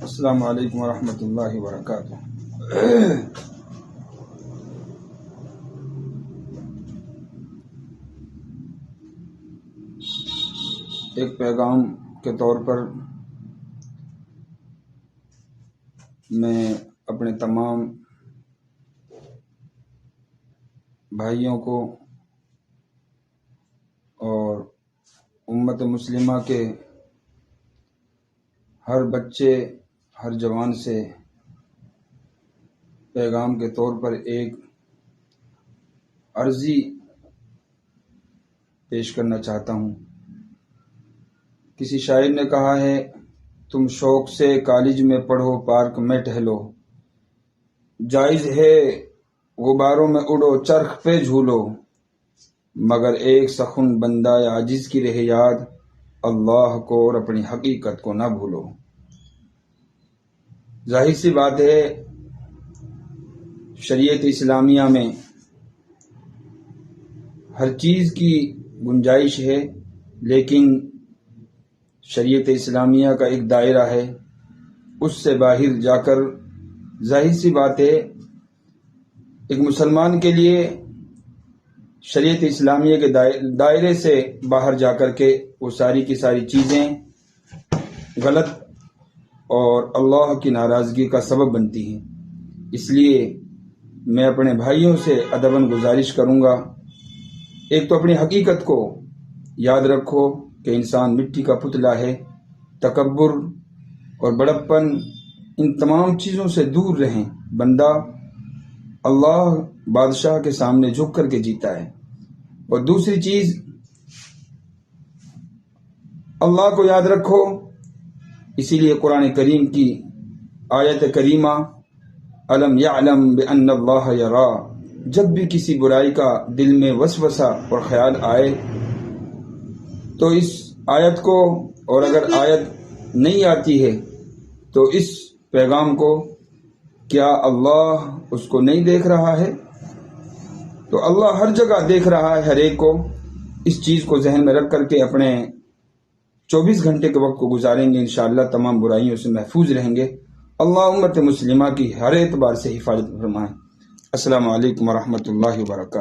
السلام علیکم ورحمۃ اللہ وبرکاتہ۔ ایک پیغام کے طور پر میں اپنے تمام بھائیوں کو اور امت مسلمہ کے ہر بچے ہر جوان سے پیغام کے طور پر ایک عرضی پیش کرنا چاہتا ہوں۔ کسی شاعر نے کہا ہے، تم شوق سے کالج میں پڑھو، پارک میں ٹہلو، جائز ہے غباروں میں اڑو، چرخ پہ جھولو، مگر ایک سخن بندہ عاجز کی رہے یاد، اللہ کو اور اپنی حقیقت کو نہ بھولو۔ ظاہر سی بات ہے، شریعت اسلامیہ میں ہر چیز کی گنجائش ہے، لیکن شریعت اسلامیہ کا ایک دائرہ ہے، اس سے باہر جا کر ظاہر سی بات ہے ایک مسلمان کے لیے شریعت اسلامیہ کے دائرے سے باہر جا کر کے وہ ساری کی ساری چیزیں غلط اور اللہ کی ناراضگی کا سبب بنتی ہیں۔ اس لیے میں اپنے بھائیوں سے ادباً گزارش کروں گا، ایک تو اپنی حقیقت کو یاد رکھو کہ انسان مٹی کا پتلا ہے، تکبر اور بڑپن ان تمام چیزوں سے دور رہیں، بندہ اللہ بادشاہ کے سامنے جھک کر کے جیتا ہے۔ اور دوسری چیز، اللہ کو یاد رکھو، اسی لیے قرآن کریم کی آیت کریمہ الم یعلم بان اللہ یرا، جب بھی کسی برائی کا دل میں وسوسہ اور خیال آئے تو اس آیت کو، اور اگر آیت نہیں آتی ہے تو اس پیغام کو، کیا اللہ اس کو نہیں دیکھ رہا ہے؟ تو اللہ ہر جگہ دیکھ رہا ہے ہر ایک کو۔ اس چیز کو ذہن میں رکھ کر کے اپنے 24 گھنٹے کے وقت کو گزاریں گے، انشاءاللہ تمام برائیوں سے محفوظ رہیں گے۔ اللہ امت مسلمہ کی ہر اعتبار سے حفاظت فرمائے۔ السلام علیکم ورحمۃ اللہ وبرکاتہ۔